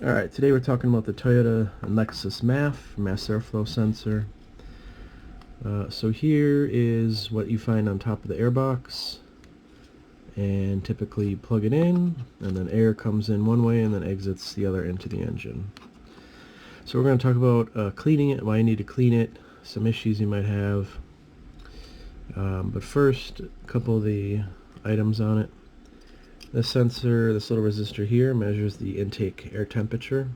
Alright, today we're talking about the Toyota and Lexus MAF, mass airflow sensor. So here is what you find on top of the airbox, and typically you plug it in and then air comes in one way and then exits the other into the engine. So we're going to talk about cleaning it, why you need to clean it, some issues you might have. But first, a couple of the items on it. This sensor, this little resistor here, measures the intake air temperature,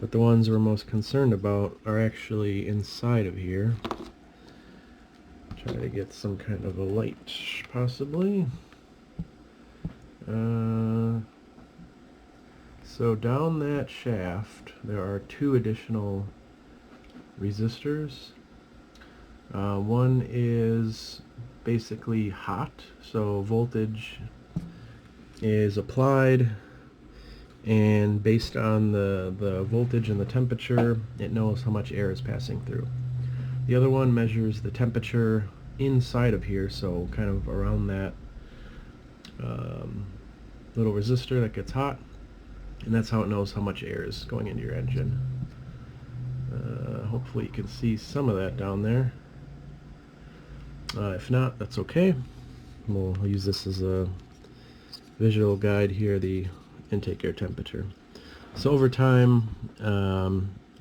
but the ones we're most concerned about are actually inside of here. Try to get some kind of a light, possibly. So down that shaft there are two additional resistors. One is basically hot, so voltage is applied, and based on the voltage and the temperature, it knows how much air is passing through. The other one measures the temperature inside of here, so kind of around that little resistor that gets hot, and that's how it knows how much air is going into your engine. Hopefully you can see some of that down there. If not, that's okay. We'll use this as a visual guide here, the intake air temperature. So over time,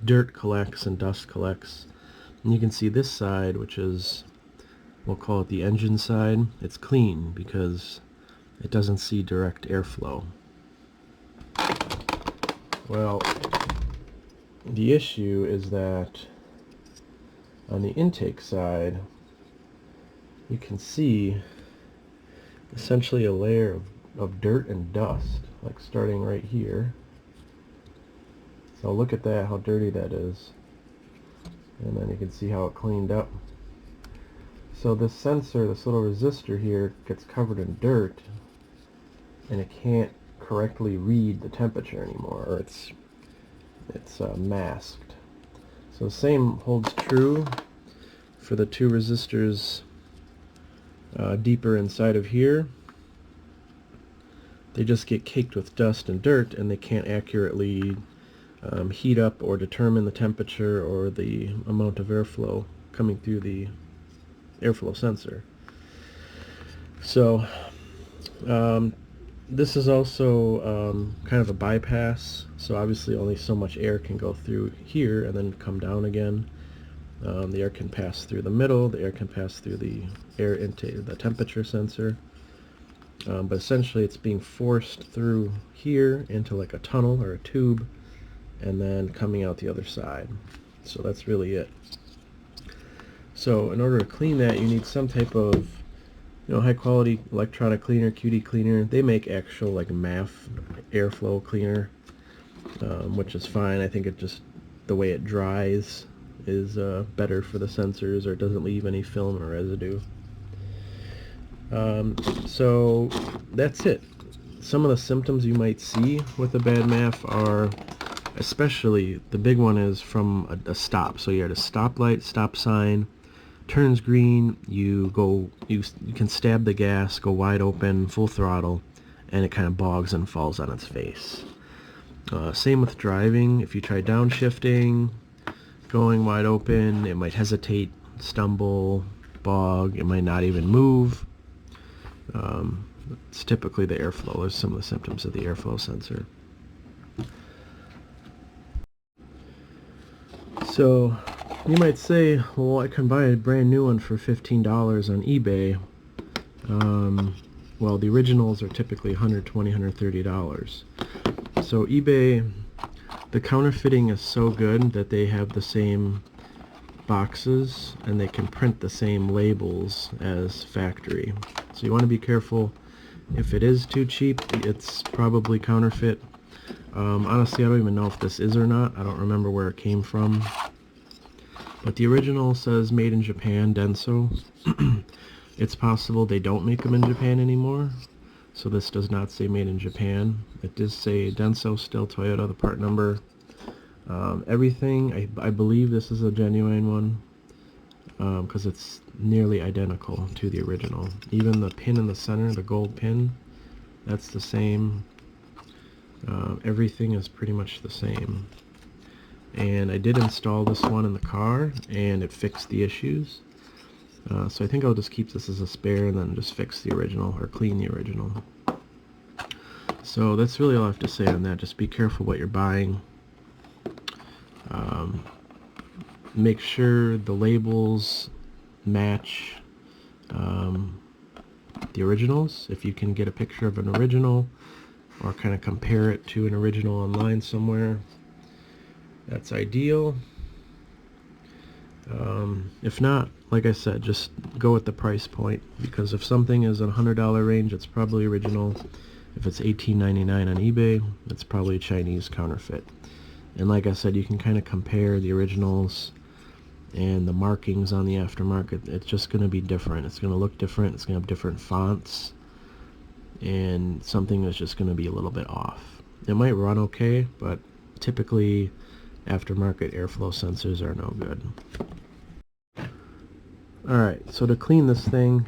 dirt collects and dust collects, and you can see this side, which is, we'll call it the engine side, it's clean because it doesn't see direct airflow. Well, the issue is that on the intake side you can see essentially a layer of dirt and dust, like starting right here. So look at that, how dirty that is, and then you can see how it cleaned up. So this sensor, this little resistor here, gets covered in dirt and it can't correctly read the temperature anymore, or it's masked. So the same holds true for the two resistors deeper inside of here. They just get caked with dust and dirt, and they can't accurately heat up or determine the temperature or the amount of airflow coming through the airflow sensor. So this is also kind of a bypass, so obviously only so much air can go through here and then come down again. The air can pass through the middle, the air can pass through the air intake, the temperature sensor, but essentially it's being forced through here into like a tunnel or a tube and then coming out the other side. So that's really it. So in order to clean that, you need some type of high quality electronic cleaner, QD cleaner. They make actual like MAF airflow cleaner, which is fine. I think it just, the way it dries is better for the sensors, or it doesn't leave any film or residue. So that's it. Some of the symptoms you might see with a bad MAF are, especially the big one is from a stop. So you're at a stoplight, stop sign, turns green, you can stab the gas, go wide open, full throttle, and it kind of bogs and falls on its face. Same with driving. If you try downshifting, going wide open, it might hesitate, stumble, bog, it might not even move. It's typically the airflow. There's some of the symptoms of the airflow sensor. So you might say, well, I can buy a brand new one for $15 on eBay. Well, the originals are typically $120, $130. So eBay, the counterfeiting is so good that they have the same boxes and they can print the same labels as factory. So you want to be careful. If it is too cheap, it's probably counterfeit. Honestly, I don't even know if this is or not. I don't remember where it came from. But the original says made in Japan, Denso. It's possible they don't make them in Japan anymore, so this does not say made in Japan. It does say Denso, still Toyota, the part number. Everything, I believe this is a genuine one, because it's nearly identical to the original. Even the pin in the center, the gold pin, that's the same. everything is pretty much the same. And I did install this one in the car, and it fixed the issues. So I think I'll just keep this as a spare and then just fix the original, or clean the original. So that's really all I have to say on that. Just be careful what you're buying. Make sure the labels match the originals. If you can get a picture of an original or kind of compare it to an original online somewhere, that's ideal. If not, like I said, just go with the price point, because if something is in $100 range, it's probably original. If it's $18.99 on eBay, it's probably a Chinese counterfeit. And like I said, you can kind of compare the originals and the markings on the aftermarket. It's just going to be different. It's going to look different. It's going to have different fonts, and something is just going to be a little bit off. It might run okay, but typically aftermarket airflow sensors are no good. Alright, so to clean this thing,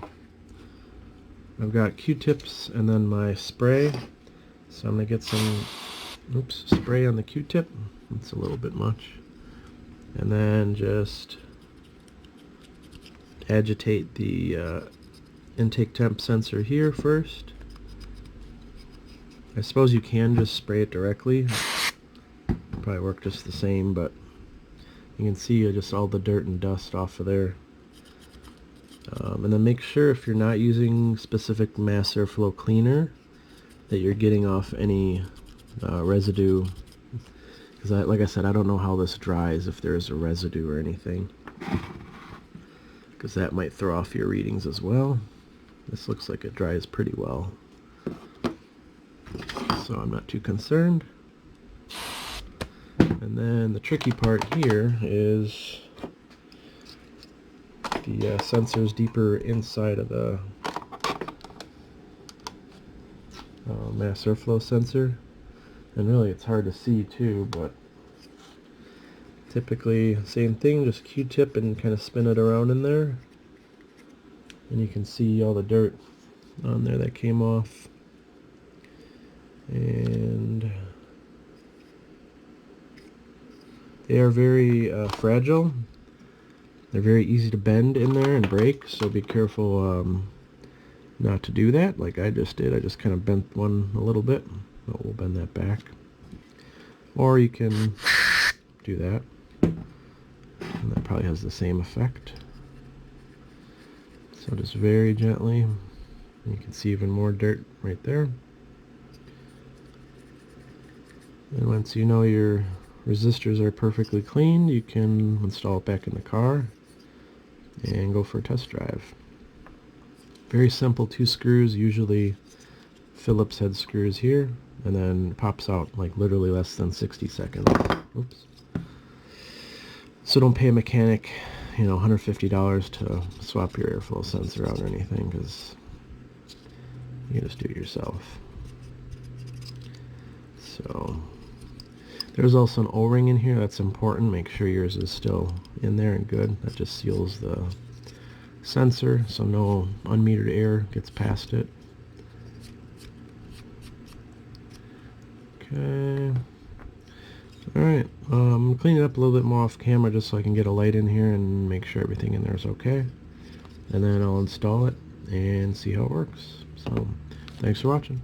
I've got Q-tips and then my spray. So I'm going to get some spray on the Q-tip. It's a little bit much. And then just agitate the intake temp sensor here first. I suppose you can just spray it directly. Probably work just the same, but you can see just all the dirt and dust off of there. And then make sure, if you're not using specific mass airflow cleaner, that you're getting off any residue. Because like I said, I don't know how this dries, if there's a residue or anything, because that might throw off your readings as well. This looks like it dries pretty well, so I'm not too concerned. And then the tricky part here is the sensors deeper inside of the mass airflow sensor. And really it's hard to see too, but typically same thing, just Q-tip and kind of spin it around in there, and you can see all the dirt on there that came off. And they are very fragile. They're very easy to bend in there and break, so be careful not to do that like I just did. I just kind of bent one a little bit. We'll bend that back. Or you can do that, and that probably has the same effect. So just very gently. You can see even more dirt right there. And once you know your resistors are perfectly clean, you can install it back in the car and go for a test drive. Very simple, 2 screws, usually Phillips head screws here, and then pops out like literally less than 60 seconds. Oops. So don't pay a mechanic, you know, $150 to swap your airflow sensor out or anything, because you can just do it yourself. So there's also an O-ring in here. That's important. Make sure yours is still in there and good. That just seals the sensor so no unmetered air gets past it. Okay. Alright, I'm cleaning it up a little bit more off camera just so I can get a light in here and make sure everything in there is okay. And then I'll install it and see how it works. So, thanks for watching.